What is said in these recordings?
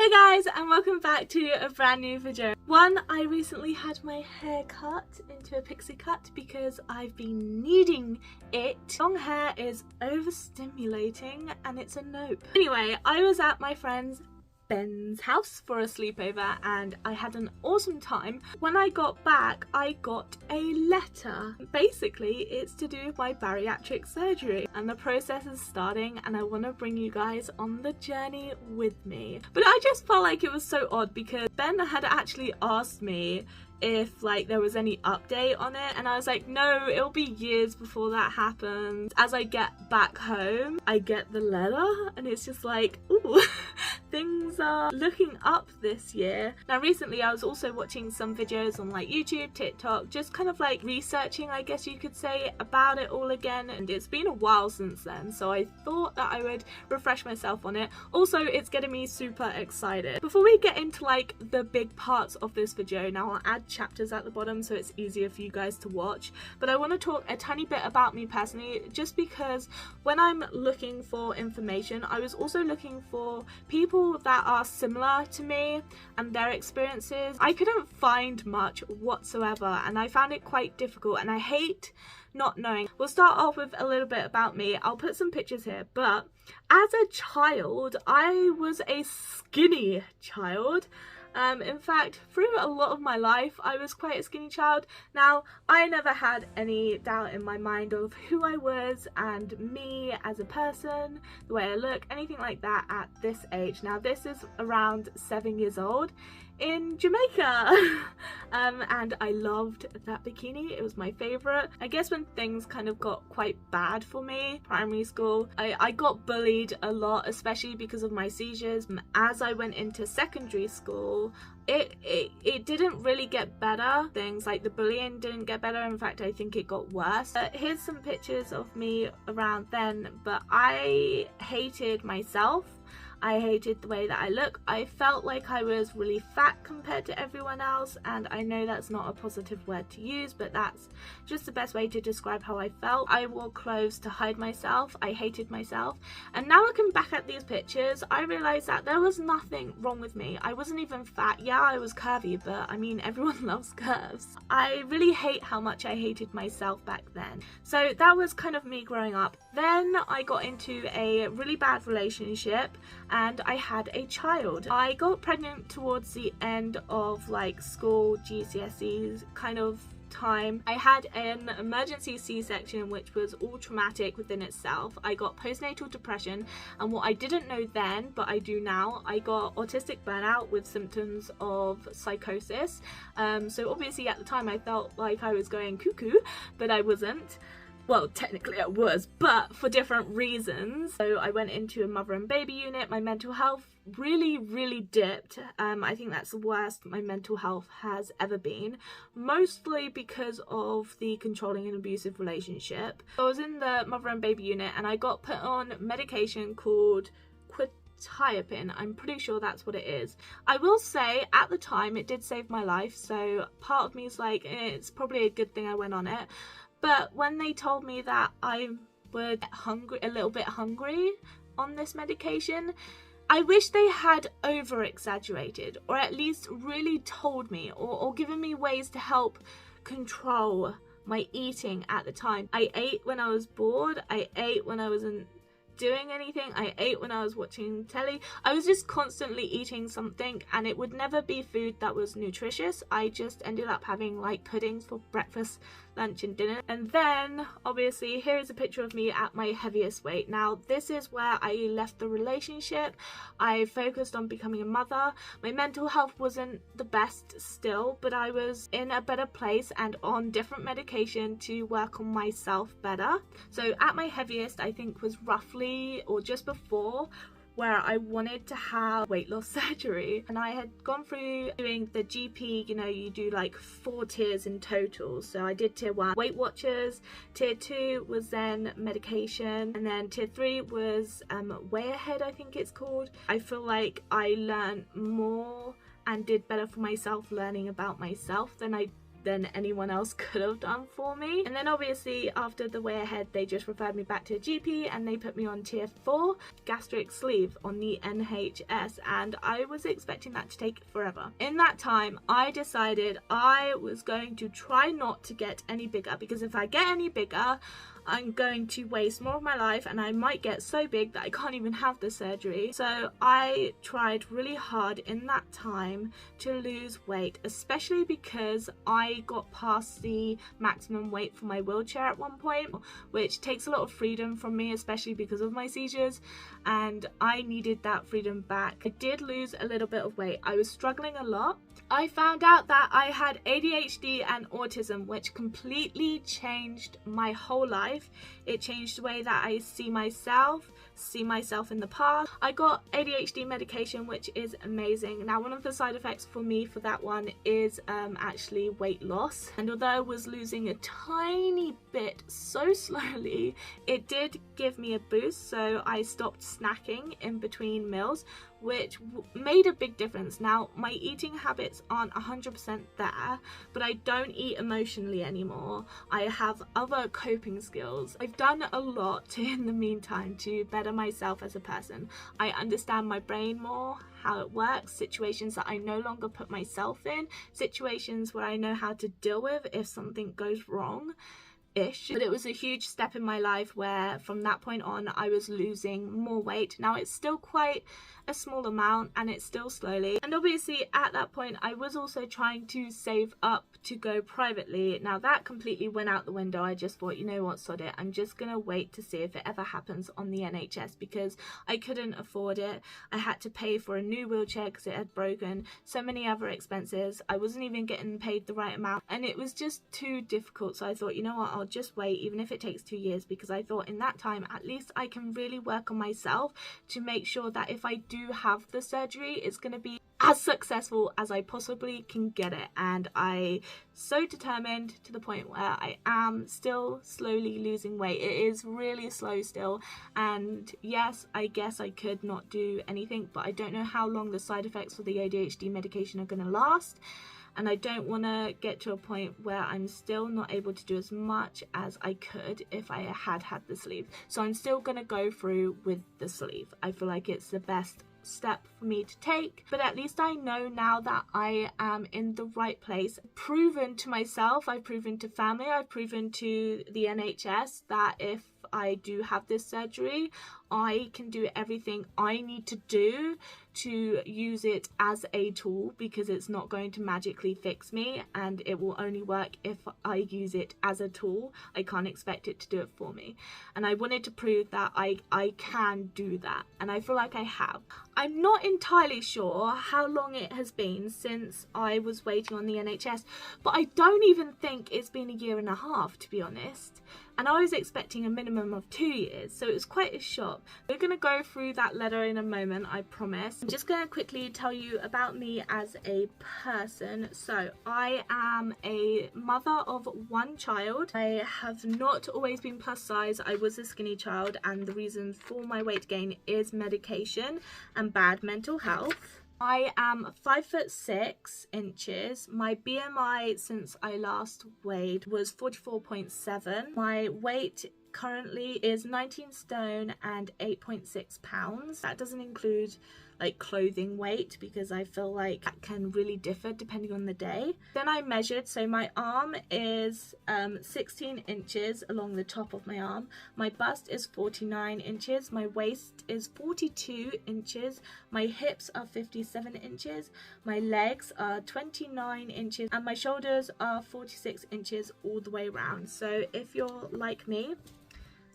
Hey guys, and welcome back to a brand new video. I recently had my hair cut into a pixie cut because I've been needing it. Long hair is overstimulating and it's a nope. Anyway, I was at my friend's Ben's house for a sleepover and I had an awesome time. When I got back, I got a letter. Basically, it's to do with my bariatric surgery and the process is starting and I want to bring you guys on the journey with me. But I just felt like it was so odd because Ben had actually asked me if there was any update on it, and I was like, no, it'll be years before that happens. As I get back home, I get the letter and it's just like, ooh, things are looking up this year. Now recently I was also watching some videos on YouTube, TikTok, just kind of researching, I guess you could say, about it all again, and it's been a while since then, so I thought that I would refresh myself on it. Also, it's getting me super excited. Before we get into the big parts of this video, now I'll add chapters at the bottom so it's easier for you guys to watch, but I want to talk a tiny bit about me personally, just because when I'm looking for information, I was also looking for people that are similar to me and their experiences. I couldn't find much whatsoever and I found it quite difficult, and I hate not knowing. We'll start off with a little bit about me. I'll put some pictures here, but as a child I was a skinny child. In fact, through a lot of my life, I was quite a skinny child. Now, I never had any doubt in my mind of who I was and me as a person, the way I look, anything like that at this age. Now, this is around 7 years old in Jamaica. And I loved that bikini. It was my favorite. I guess when things kind of got quite bad for me, primary school, I got bullied a lot, especially because of my seizures. As I went into secondary school, it didn't really get better. Things like the bullying didn't get better. In fact, I think it got worse. Here's some pictures of me around then, but I hated myself. I hated the way that I look. I felt like I was really fat compared to everyone else, and I know that's not a positive word to use, but that's just the best way to describe how I felt. I wore clothes to hide myself. I hated myself, and now looking back at these pictures, I realized that there was nothing wrong with me. I wasn't even fat. Yeah, I was curvy, but I mean, everyone loves curves. I really hate how much I hated myself back then. So that was kind of me growing up. Then I got into a really bad relationship and I had a child. I got pregnant towards the end of school, GCSEs kind of time. I had an emergency C-section which was all traumatic within itself. I got postnatal depression, and what I didn't know then but I do now, I got autistic burnout with symptoms of psychosis. So obviously at the time I felt like I was going cuckoo, but I wasn't. Well, technically I was, but for different reasons. So I went into a mother and baby unit. My mental health really dipped. I think that's the worst my mental health has ever been, mostly because of the controlling and abusive relationship. I was in the mother and baby unit and I got put on medication called quetiapine. I'm pretty sure that's what it is. I will say at the time it did save my life, so part of me is like, it's probably a good thing I went on it. But when they told me that I would get a little bit hungry on this medication, I wish they had over-exaggerated, or at least really told me or given me ways to help control my eating at the time. I ate when I was bored. I ate when I wasn't doing anything. I ate when I was watching telly. I was just constantly eating something, and it would never be food that was nutritious. I just ended up having puddings for breakfast, lunch and dinner. And then obviously here is a picture of me at my heaviest weight. Now this is where I left the relationship. I focused on becoming a mother. My mental health wasn't the best still, but I was in a better place and on different medication to work on myself better. So at my heaviest, I think was roughly or just before where I wanted to have weight loss surgery, and I had gone through doing the GP, you do 4 tiers in total. So I did tier 1, Weight Watchers, tier 2 was then medication, and then tier 3 was Way Ahead, I think it's called. I feel like I learned more and did better for myself learning about myself than I than anyone else could have done for me. And then obviously after the way ahead, they just referred me back to a GP and they put me on tier 4 gastric sleeve on the NHS, and I was expecting that to take forever. In that time, I decided I was going to try not to get any bigger, because if I get any bigger, I'm going to waste more of my life and I might get so big that I can't even have the surgery. So I tried really hard in that time to lose weight, especially because I got past the maximum weight for my wheelchair at one point, which takes a lot of freedom from me, especially because of my seizures, and I needed that freedom back. I did lose a little bit of weight. I was struggling a lot. I found out that I had ADHD and autism, which completely changed my whole life. It changed the way that I see myself in the past. I got ADHD medication, which is amazing. Now, one of the side effects for me for that one is actually weight loss. And although I was losing a tiny bit so slowly, it did give me a boost. So I stopped snacking in between meals, which made a big difference. Now, my eating habits aren't 100% there, but I don't eat emotionally anymore. I have other coping skills. I've done a lot in the meantime to better myself as a person. I understand my brain more, how it works, situations that I no longer put myself in, situations where I know how to deal with if something goes wrong. But it was a huge step in my life where from that point on I was losing more weight. Now it's still quite a small amount and it's still slowly, and obviously at that point I was also trying to save up to go privately. Now that completely went out the window. I just thought, you know what, sod it, I'm just gonna wait to see if it ever happens on the NHS, because I couldn't afford it. I had to pay for a new wheelchair because it had broken, so many other expenses. I wasn't even getting paid the right amount and it was just too difficult. So I thought, you know what, I'll just wait, even if it takes 2 years, because I thought in that time at least I can really work on myself to make sure that if I do have the surgery, it's going to be as successful as I possibly can get it. And I so determined to the point where I am still slowly losing weight. It is really slow still, and yes, I guess I could not do anything, but I don't know how long the side effects for the ADHD medication are going to last. And I don't want to get to a point where I'm still not able to do as much as I could if I had the sleeve. So I'm still going to go through with the sleeve. I feel like it's the best step for me to take, but at least I know now that I am in the right place. I've proven to myself, I've proven to family, I've proven to the NHS that if I do have this surgery, I can do everything I need to do to use it as a tool, because it's not going to magically fix me and it will only work if I use it as a tool. I can't expect it to do it for me, and I wanted to prove that I can do that, and I feel like I have. I'm not entirely sure how long it has been since I was waiting on the NHS, but I don't even think it's been 1.5 years, to be honest. And I was expecting a minimum of 2 years, so it was quite a shock. We're going to go through that letter in a moment, I promise. I'm just going to quickly tell you about me as a person. So I am a mother of 1 child. I have not always been plus size. I was a skinny child, and the reason for my weight gain is medication and bad mental health. I am 5'6". My BMI since I last weighed was 44.7. My weight currently is 19 stone and 8.6 pounds. That doesn't include like clothing weight, because I feel like that can really differ depending on the day. Then I measured, so my arm is 16 inches along the top of my arm, my bust is 49 inches, my waist is 42 inches, my hips are 57 inches, my legs are 29 inches, and my shoulders are 46 inches all the way around. So if you're like me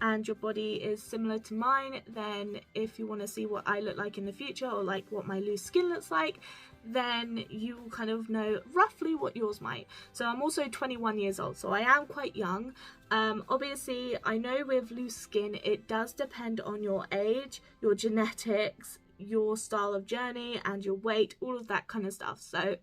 and your body is similar to mine, then if you want to see what I look like in the future, or like what my loose skin looks like, then you will kind of know roughly what yours might. So I'm also 21 years old, so I am quite young. Obviously I know with loose skin it does depend on your age, your genetics, your style of journey and your weight, all of that kind of stuff. So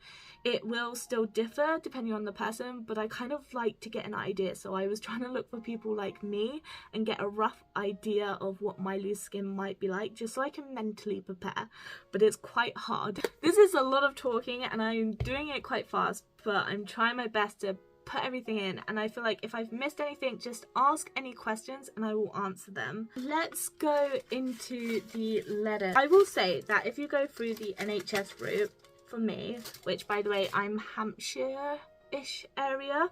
it will still differ depending on the person, but I kind of like to get an idea. So I was trying to look for people like me and get a rough idea of what my loose skin might be like, just so I can mentally prepare, but it's quite hard. This is a lot of talking and I'm doing it quite fast, but I'm trying my best to put everything in, and I feel like if I've missed anything, just ask any questions and I will answer them. Let's go into the letter. I will say that if you go through the NHS route, for me, which by the way, I'm Hampshire-ish area,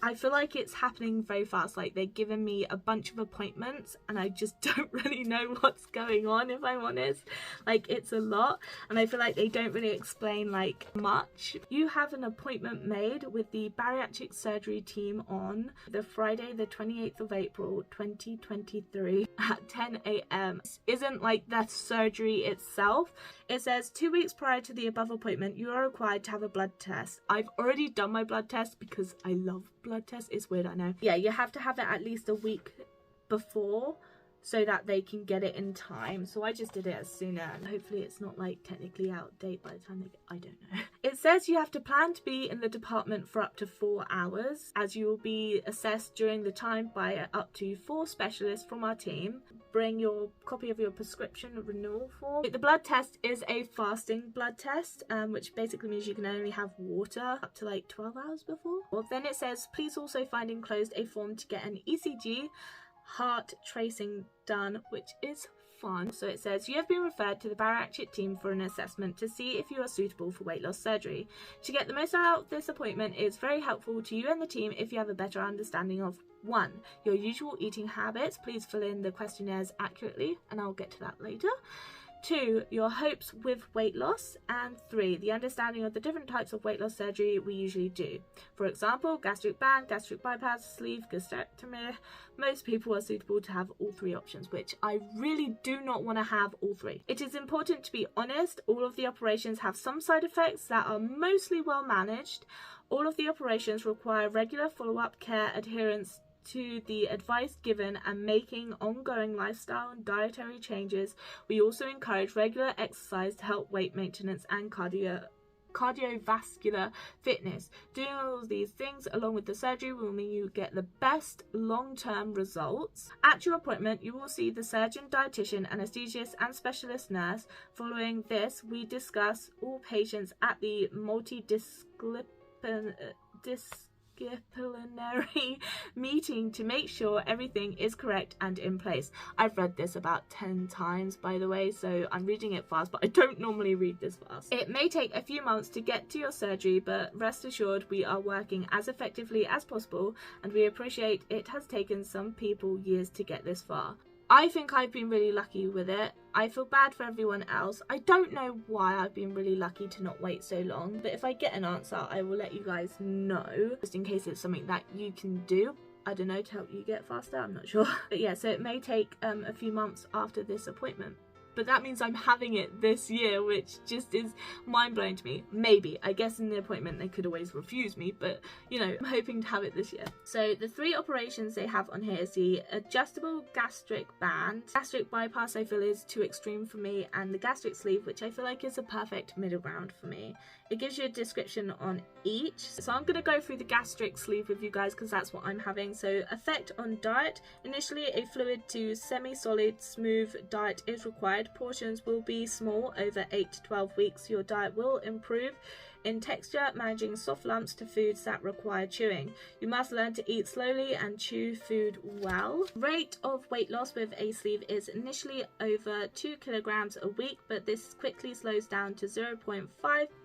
I feel like it's happening very fast. Like, they're giving me a bunch of appointments and I just don't really know what's going on, if I'm honest. Like, it's a lot and I feel like they don't really explain like much. You have an appointment made with the bariatric surgery team on the Friday the 28th of April 2023 at 10 AM. This isn't like the surgery itself. It says 2 weeks prior to the above appointment, you are required to have a blood test. I've already done my blood test because I love blood tests. It's weird, I know. Yeah, you have to have it at least a week before so that they can get it in time. So I just did it as sooner and hopefully it's not like technically out of date by the time they get, I don't know. It says you have to plan to be in the department for up to 4 hours, as you will be assessed during the time by up to 4 specialists from our team. Bring your copy of your prescription renewal form. The blood test is a fasting blood test, which basically means you can only have water up to like 12 hours before. Well, then it says please also find enclosed a form to get an ECG heart tracing done, which is fun. So it says you have been referred to the bariatric team for an assessment to see if you are suitable for weight loss surgery. To get the most out of this appointment, it's very helpful to you and the team if you have a better understanding of 1. Your usual eating habits. Please fill in the questionnaires accurately and I'll get to that later. 2. Your hopes with weight loss. And 3. The understanding of the different types of weight loss surgery we usually do. For example, gastric band, gastric bypass, sleeve, gastrectomy. Most people are suitable to have all 3 options, which I really do not want to have all 3. It is important to be honest. All of the operations have some side effects that are mostly well managed. All of the operations require regular follow-up care, adherence to the advice given, and making ongoing lifestyle and dietary changes. We also encourage regular exercise to help weight maintenance and cardiovascular fitness. Doing all of these things along with the surgery will mean you get the best long-term results. At your appointment, you will see the surgeon, dietitian, anesthetist, and specialist nurse. Following this, we discuss all patients at the multidisciplinary meeting to make sure everything is correct and in place. I've read this about 10 times, by the way, so I'm reading it fast, but I don't normally read this fast. It may take a few months to get to your surgery, but rest assured we are working as effectively as possible, and we appreciate it has taken some people years to get this far. I think I've been really lucky with it. I feel bad for everyone else. I don't know why I've been really lucky to not wait so long, but if I get an answer, I will let you guys know, just in case it's something that you can do. I don't know, to help you get faster, I'm not sure. But yeah, so it may take a few months after this appointment. But that means I'm having it this year, which just is mind-blowing to me. Maybe. I guess in the appointment they could always refuse me, but you know, I'm hoping to have it this year. So the 3 operations they have on here is the adjustable gastric band. Gastric bypass I feel is too extreme for me, and the gastric sleeve, which I feel like is a perfect middle ground for me. It gives you a description on each. So I'm going to go through the gastric sleeve with you guys because that's what I'm having. So effect on diet. Initially a fluid to semi-solid smooth diet is required. Portions will be small. Over 8 to 12 weeks your diet will improve in texture, managing soft lumps to foods that require chewing. You must learn to eat slowly and chew food well. Rate of weight loss with a sleeve is initially over 2 kilograms a week, but this quickly slows down to 0.5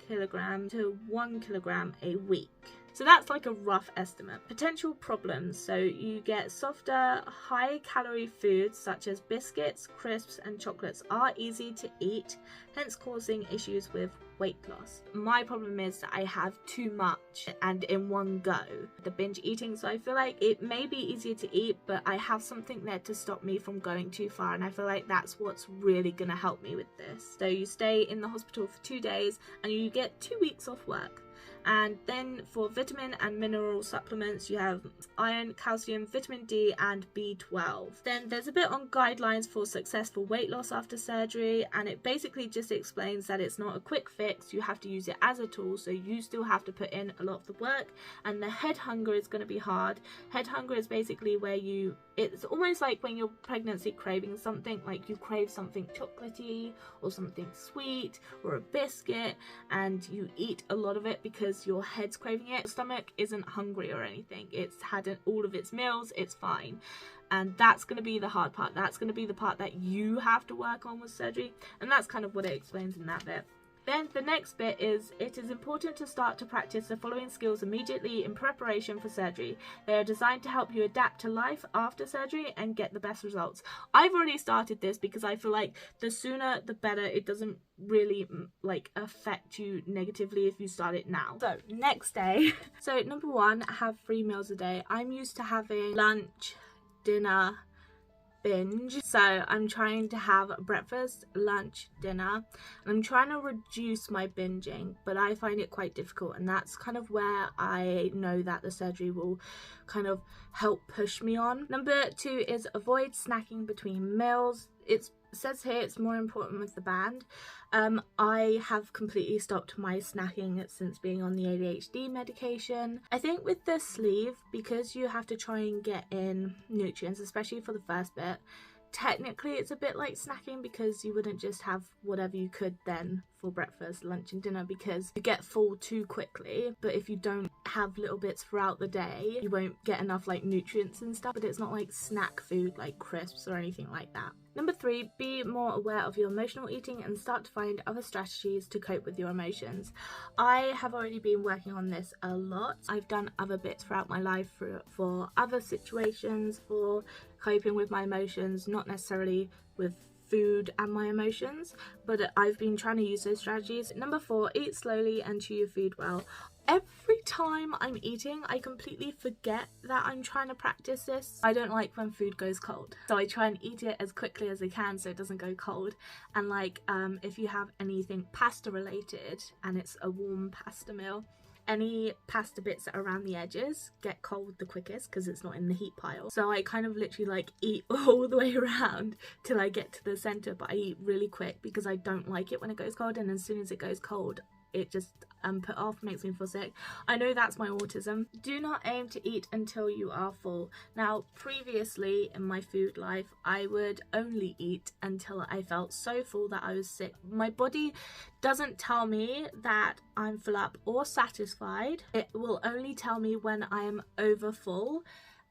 kilograms to 1 kilogram a week. So that's like a rough estimate. Potential problems. So you get softer, high-calorie foods such as biscuits, crisps, and chocolates are easy to eat, hence causing issues with weight loss. My problem is that I have too much and in one go. The binge eating, so I feel like it may be easier to eat, but I have something there to stop me from going too far, and I feel like that's what's really gonna help me with this. So you stay in the hospital for 2 days and you get 2 weeks off work. And then for vitamin and mineral supplements, you have iron, calcium, vitamin D and B12. Then there's a bit on guidelines for successful weight loss after surgery, and it basically just explains that it's not a quick fix. You have to use it as a tool, so you still have to put in a lot of the work, and the head hunger is going to be hard. Head hunger is basically where it's almost like when you're pregnancy craving something, like you crave something chocolatey or something sweet or a biscuit, and you eat a lot of it because your head's craving it. Your stomach isn't hungry or anything, it's had all of its meals, it's fine. And that's going to be the hard part. That's going to be the part that you have to work on with surgery, and that's kind of what it explains in that bit. Then the next bit is, it is important to start to practice the following skills immediately in preparation for surgery. They are designed to help you adapt to life after surgery and get the best results. I've already started this because I feel like the sooner the better. It doesn't really like affect you negatively if you start it now. So next day, so number 1, have 3 meals a day. I'm used to having lunch, dinner, binge, so I'm trying to have breakfast, lunch, dinner, and I'm trying to reduce my binging, but I find it quite difficult, and that's kind of where I know that the surgery will kind of help push me on. Number 2 is avoid snacking between meals. It says here it's more important with the band. I have completely stopped my snacking since being on the ADHD medication. I think with the sleeve, because you have to try and get in nutrients, especially for the first bit, technically it's a bit like snacking, because you wouldn't just have whatever you could then for breakfast, lunch and dinner, because you get full too quickly. But if you don't have little bits throughout the day, you won't get enough like nutrients and stuff. But it's not like snack food like crisps or anything like that. Number 3, be more aware of your emotional eating and start to find other strategies to cope with your emotions. I have already been working on this a lot. I've done other bits throughout my life for other situations, for coping with my emotions, not necessarily with food and my emotions, but I've been trying to use those strategies. Number 4, eat slowly and chew your food well. Every time I'm eating, I completely forget that I'm trying to practice this. I don't like when food goes cold, so I try and eat it as quickly as I can so it doesn't go cold. And like if you have anything pasta related and it's a warm pasta meal, any pasta bits that are around the edges get cold the quickest because it's not in the heat pile. So I kind of literally like eat all the way around till I get to the center, but I eat really quick because I don't like it when it goes cold, and as soon as it goes cold, it just put off, makes me feel sick. I know that's my autism. Do not aim to eat until you are full. Now, previously in my food life, I would only eat until I felt so full that I was sick. My body doesn't tell me that I'm full up or satisfied. It will only tell me when I am over full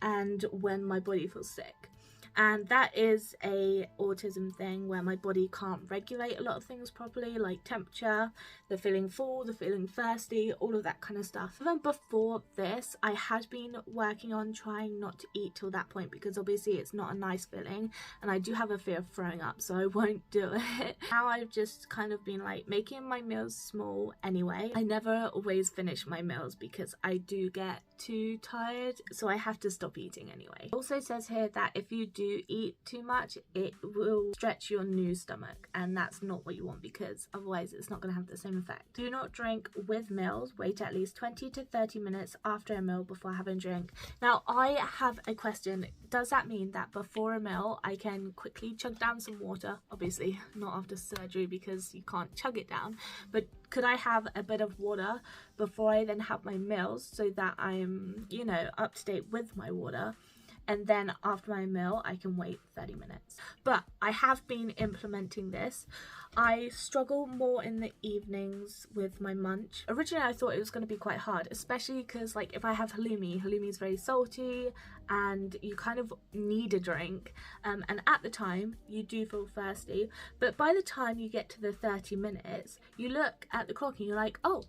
and when my body feels sick. And that is a autism thing where my body can't regulate a lot of things properly, like temperature, the feeling full, the feeling thirsty, all of that kind of stuff. Even before this, I had been working on trying not to eat till that point, because obviously it's not a nice feeling and I do have a fear of throwing up, so I won't do it. Now I've just kind of been like making my meals small anyway. I never always finish my meals because I do get too tired, so I have to stop eating anyway. It also says here that if you do eat too much, it will stretch your new stomach, and that's not what you want, because otherwise it's not going to have the same effect. Do not drink with meals. Wait at least 20 to 30 minutes after a meal before having a drink. Now I have a question. Does that mean that before a meal I can quickly chug down some water? Obviously not after surgery because you can't chug it down, but could I have a bit of water before I then have my meals so that I'm, you know, up to date with my water? And then after my meal I can wait 30 minutes. But I have been implementing this. I struggle more in the evenings with my munch. Originally I thought it was going to be quite hard, especially because like if I have halloumi is very salty and you kind of need a drink, and at the time you do feel thirsty, but by the time you get to the 30 minutes you look at the clock and you're like, oh,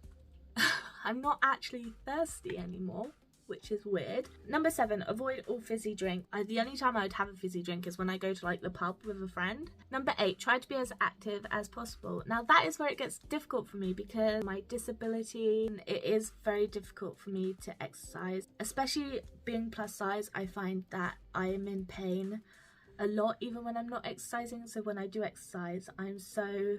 I'm not actually thirsty anymore, which is weird. Number 7, avoid all fizzy drink. The only time I would have a fizzy drink is when I go to like the pub with a friend. Number 8, try to be as active as possible. Now that is where it gets difficult for me because my disability, it is very difficult for me to exercise. Especially being plus size, I find that I am in pain a lot even when I'm not exercising. So when I do exercise, I'm so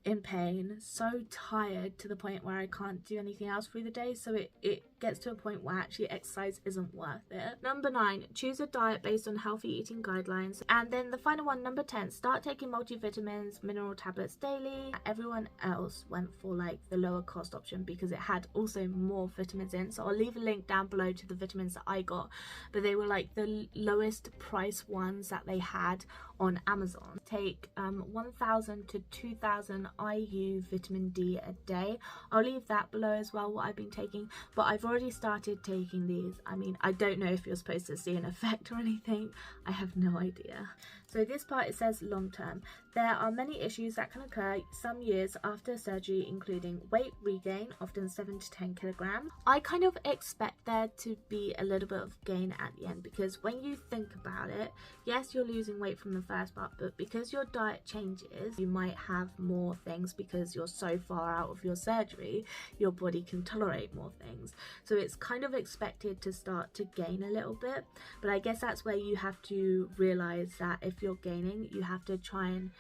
in pain, so tired to the point where I can't do anything else through the day, so it gets to a point where actually exercise isn't worth it. Number 9, choose a diet based on healthy eating guidelines. And then the final one, number 10, start taking multivitamins, mineral tablets daily. Everyone else went for like the lower cost option because it had also more vitamins in, so I'll leave a link down below to the vitamins that I got, but they were like the lowest price ones that they had on Amazon. Take 1000 to 2000 IU vitamin D a day. I'll leave that below as well, what I've been taking, but I've already started taking these. I mean, I don't know if you're supposed to see an effect or anything. I have no idea. So this part, it says long term. There are many issues that can occur some years after surgery, including weight regain, often 7 to 10 kilograms. I kind of expect there to be a little bit of gain at the end, because when you think about it, yes, you're losing weight from the first part, but because your diet changes, you might have more things because you're so far out of your surgery, your body can tolerate more things. So it's kind of expected to start to gain a little bit, but I guess that's where you have to realize that if you're gaining, you have to try and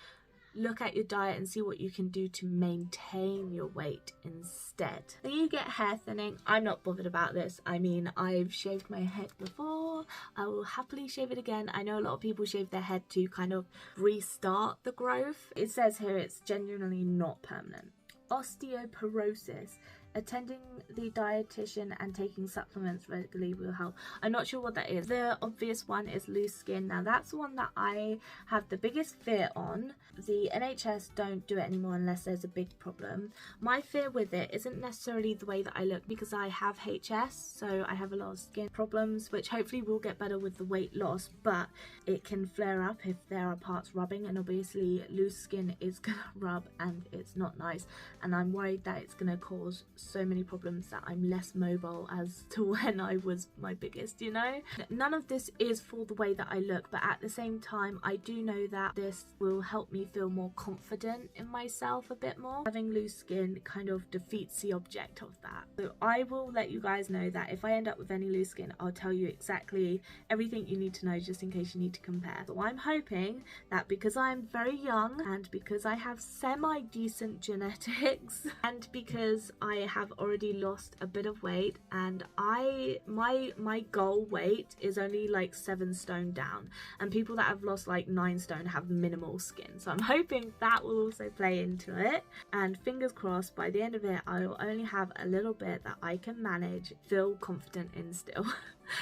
look at your diet and see what you can do to maintain your weight instead. Then you get hair thinning. I'm not bothered about this. I mean, I've shaved my head before. I will happily shave it again. I know a lot of people shave their head to kind of restart the growth. It says here it's genuinely not permanent. Osteoporosis. Attending the dietitian and taking supplements regularly will help. I'm not sure what that is. The obvious one is loose skin. Now that's the one that I have the biggest fear on. The NHS don't do it anymore unless there's a big problem. My fear with it isn't necessarily the way that I look, because I have HS, so I have a lot of skin problems, which hopefully will get better with the weight loss, but it can flare up if there are parts rubbing, and obviously loose skin is gonna rub and it's not nice, and I'm worried that it's gonna cause so many problems that I'm less mobile as to when I was my biggest, you know. None of this is for the way that I look, but at the same time I do know that this will help me feel more confident in myself a bit more. Having loose skin kind of defeats the object of that. So I will let you guys know that if I end up with any loose skin, I'll tell you exactly everything you need to know, just in case you need to compare. So I'm hoping that because I'm very young, and because I have semi-decent genetics, and because I have already lost a bit of weight, and my goal weight is only like 7 stone down, and people that have lost like 9 stone have minimal skin, so I'm hoping that will also play into it, and fingers crossed by the end of it I will only have a little bit that I can manage, feel confident in still.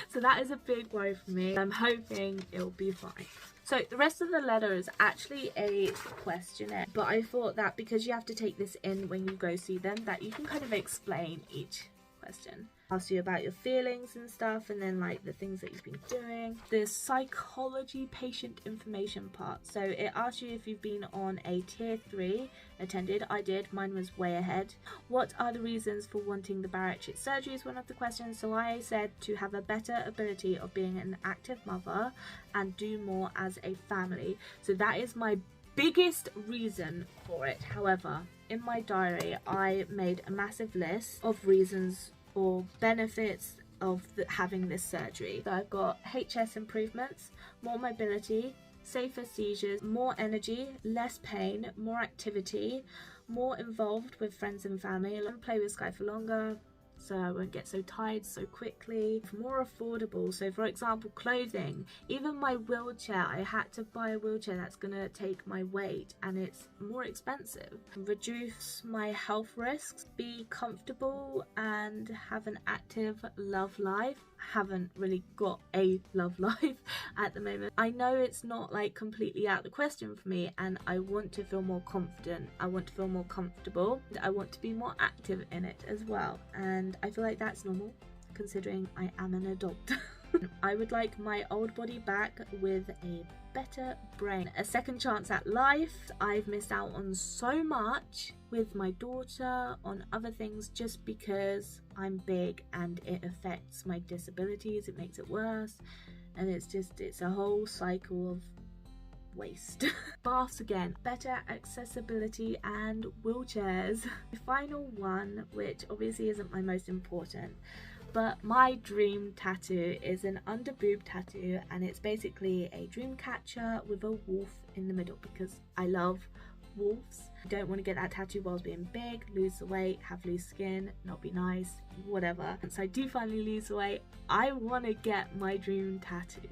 So that is a big worry for me. I'm hoping it'll be fine. So the rest of the letter is actually a questionnaire, but I thought that because you have to take this in when you go see them, that you can kind of explain each question. Ask you about your feelings and stuff, and then like the things that you've been doing. The psychology patient information part, so it asks you if you've been on a tier 3 attended. I did, mine was way ahead. What are the reasons for wanting the bariatric surgery is one of the questions. So I said to have a better ability of being an active mother and do more as a family. So that is my biggest reason for it. However, in my diary I made a massive list of reasons or benefits of having this surgery. So I've got HS improvements, more mobility, safer seizures, more energy, less pain, more activity, more involved with friends and family, play with Sky for longer, so I won't get so tired so quickly, more affordable. So for example, clothing, even my wheelchair, I had to buy a wheelchair that's gonna take my weight and it's more expensive. Reduce my health risks, be comfortable and have an active love life. Haven't really got a love life at the moment. I know it's not like completely out of the question for me, and I want to feel more confident, I want to feel more comfortable, I want to be more active in it as well, and I feel like that's normal considering I am an adult. I would like my old body back with a better brain, a second chance at life. I've missed out on so much with my daughter, on other things, just because I'm big and it affects my disabilities, it makes it worse, and it's a whole cycle of waste. Baths again, better accessibility and wheelchairs. The final one, which obviously isn't my most important, but my dream tattoo is an under boob tattoo, and it's basically a dream catcher with a wolf in the middle, because I love wolves. You don't want to get that tattoo whilst being big, lose the weight, have loose skin, not be nice, whatever. And so I do finally lose the weight. I want to get my dream tattoo.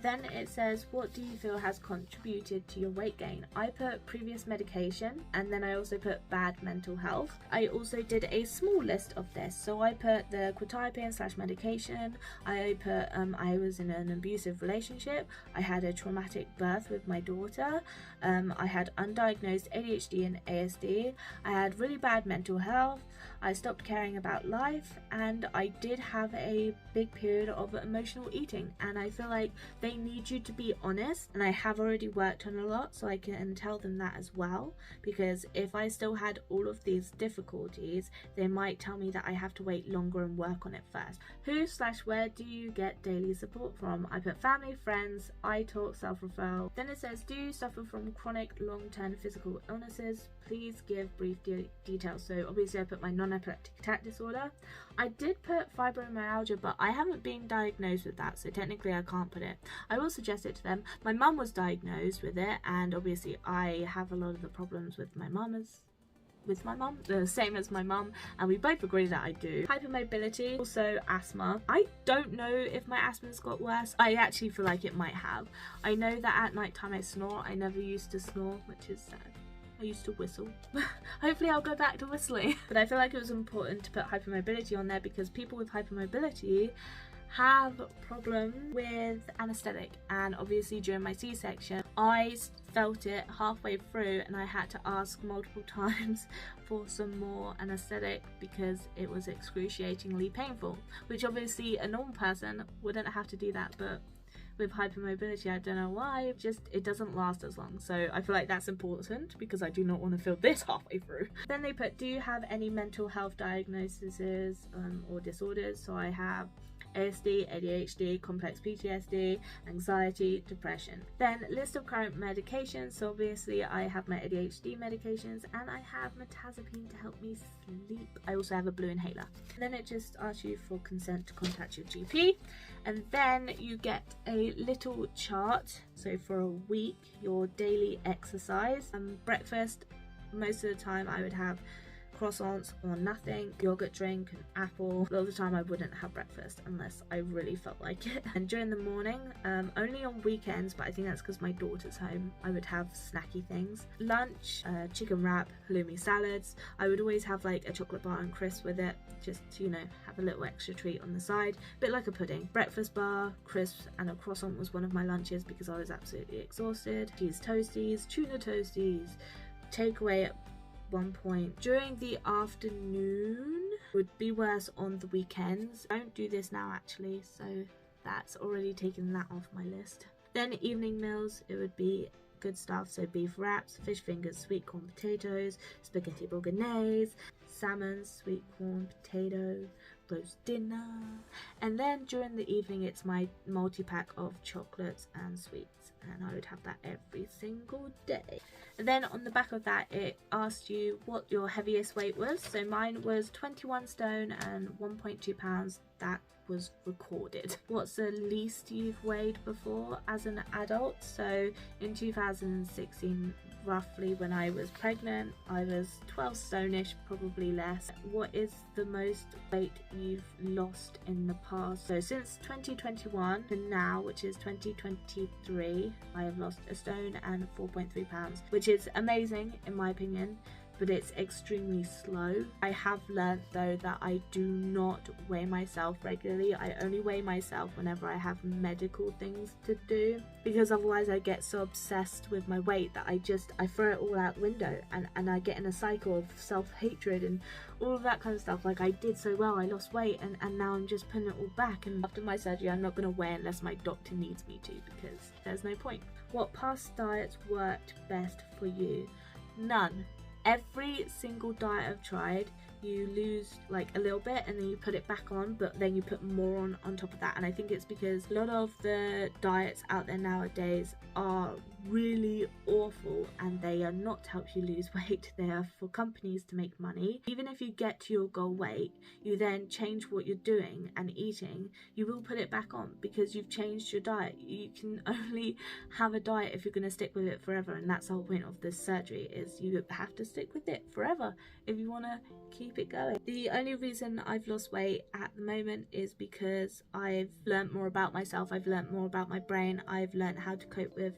Then it says, what do you feel has contributed to your weight gain? I put previous medication, and then I also put bad mental health. I also did a small list of this. So I put the quetiapine / medication. I put I was in an abusive relationship. I had a traumatic birth with my daughter. I had undiagnosed ADHD and ASD. I had really bad mental health. I stopped caring about life, and I did have a big period of emotional eating. And I feel like they need you to be honest, and I have already worked on a lot, so I can tell them that as well, because if I still had all of these difficulties, they might tell me that I have to wait longer and work on it first. Who/where do you get daily support from? I put family, friends, iTalk, self-referral. Then it says, do you suffer from chronic long-term physical illnesses? Please give brief details. So obviously I put my non-epileptic attack disorder. I did put fibromyalgia, but I haven't been diagnosed with that, so technically I can't put it. I will suggest it to them. My mum was diagnosed with it, and obviously I have a lot of the problems with my mum, the same as my mum, and we both agree that I do. Hypermobility, also asthma. I don't know if my asthma's got worse. I actually feel like it might have. I know that at night time I snore. I never used to snore, which is sad. I used to whistle. Hopefully I'll go back to whistling. But I feel like it was important to put hypermobility on there because people with hypermobility have problem with anesthetic, and obviously during my C-section I felt it halfway through and I had to ask multiple times for some more anesthetic because it was excruciatingly painful, which obviously a normal person wouldn't have to do that, but with hypermobility, I don't know why, it doesn't last as long. So I feel like that's important because I do not want to feel this halfway through. Then they put, do you have any mental health diagnoses or disorders? So I have ASD, ADHD, complex PTSD, anxiety, depression. Then list of current medications. So obviously I have my ADHD medications and I have mirtazapine to help me sleep. I also have a blue inhaler. Then it just asks you for consent to contact your GP, and then you get a little chart. So for a week, your daily exercise and breakfast. Most of the time I would have croissants or nothing, yogurt drink, an apple. A lot of the time I wouldn't have breakfast unless I really felt like it. And during the morning, only on weekends, but I think that's because my daughter's home, I would have snacky things. Lunch, chicken wrap, halloumi salads. I would always have like a chocolate bar and crisp with it, just to, you know, have a little extra treat on the side, a bit like a pudding. Breakfast bar, crisps, and a croissant was one of my lunches because I was absolutely exhausted. Cheese toasties, tuna toasties, takeaway at one point. During the afternoon would be worse on the weekends. I don't do this now actually, so that's already taken that off my list. Then evening meals, it would be good stuff, so beef wraps, fish fingers, sweet corn potatoes, spaghetti bolognese, salmon, sweet corn potato, roast dinner. And then during the evening it's my multi-pack of chocolates and sweets, and I would have that every single day. And then on the back of that it asked you what your heaviest weight was. So mine was 21 stone and 1.2 pounds. That was recorded. What's the least you've weighed before as an adult? So in 2016, roughly when I was pregnant, I was 12 stone-ish, probably less. What is the most weight you've lost in the past? So since 2021 to now, which is 2023, I have lost a stone and 4.3 pounds, which is amazing in my opinion, but it's extremely slow. I have learned though that I do not weigh myself regularly. I only weigh myself whenever I have medical things to do, because otherwise I get so obsessed with my weight that I throw it all out the window, and I get in a cycle of self-hatred and all of that kind of stuff. Like, I did so well, I lost weight, and now I'm just putting it all back, and after my surgery I'm not going to weigh unless my doctor needs me to, because there's no point. What past diets worked best for you? None. Every single diet I've tried, you lose like a little bit and then you put it back on, but then you put more on top of that. And I think it's because a lot of the diets out there nowadays are really awful, and they are not to help you lose weight. They are for companies to make money. Even if you get to your goal weight, you then change what you're doing and eating, you will put it back on because you've changed your diet. You can only have a diet if you're going to stick with it forever, and that's the whole point of this surgery, is you have to stick with it forever if you want to keep it going. The only reason I've lost weight at the moment is because I've learnt more about myself, I've learnt more about my brain, I've learnt how to cope with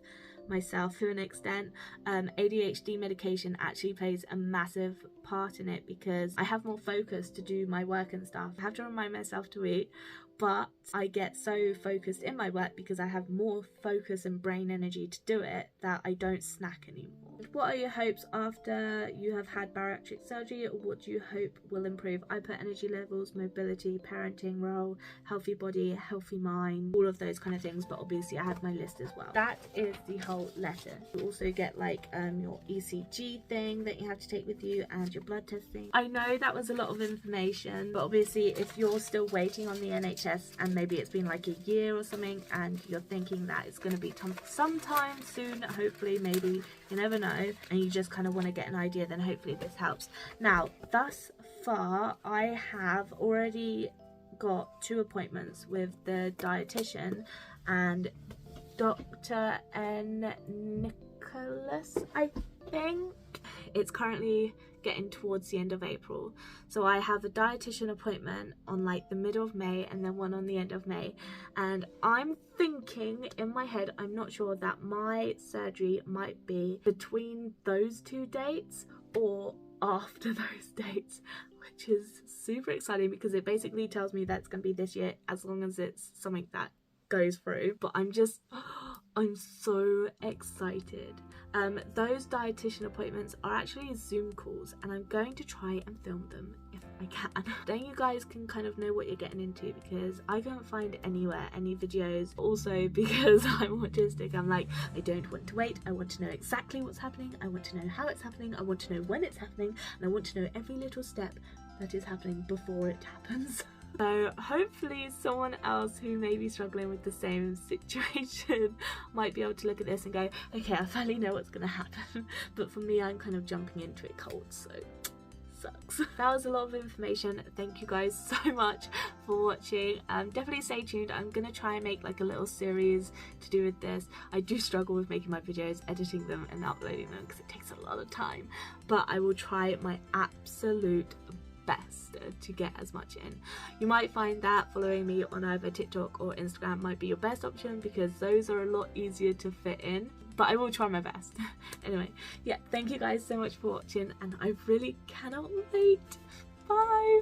myself to an extent. ADHD medication actually plays a massive part in it because I have more focus to do my work and stuff. I have to remind myself to eat, but I get so focused in my work because I have more focus and brain energy to do it that I don't snack anymore. What are your hopes after you have had bariatric surgery, or what do you hope will improve? I put energy levels, mobility, parenting role, healthy body, healthy mind, all of those kind of things, but obviously I have my list as well. That is the whole letter. You also get like your ECG thing that you have to take with you and your blood testing. I know that was a lot of information, but obviously if you're still waiting on the NHS and maybe it's been like a year or something and you're thinking that it's going to be sometime soon, hopefully, maybe, you never know, and you just kind of want to get an idea, then hopefully this helps. Now, thus far I have already got 2 appointments with the dietitian and Dr. N. Nicholas, I think. It's currently getting towards the end of April, so I have a dietitian appointment on like the middle of May and then one on the end of May, and I'm thinking in my head, I'm not sure, that my surgery might be between those 2 dates or after those dates, which is super exciting because it basically tells me that it's going to be this year as long as it's something that goes through. But I'm so excited. Those dietitian appointments are actually Zoom calls, and I'm going to try and film them if I can. Then you guys can kind of know what you're getting into, because I can't find anywhere any videos. Also because I'm autistic, I'm like, I don't want to wait, I want to know exactly what's happening, I want to know how it's happening, I want to know when it's happening, and I want to know every little step that is happening before it happens. So hopefully someone else who may be struggling with the same situation might be able to look at this and go, okay, I finally know what's going to happen. But for me, I'm kind of jumping into it cold, so sucks. That was a lot of information. Thank you guys so much for watching. Definitely stay tuned. I'm gonna try and make like a little series to do with this. I do struggle with making my videos, editing them and uploading them because it takes a lot of time, but I will try my absolute best to get as much in. You might find that following me on either TikTok or Instagram might be your best option because those are a lot easier to fit in, but I will try my best. Anyway, yeah, thank you guys so much for watching, and I really cannot wait. Bye!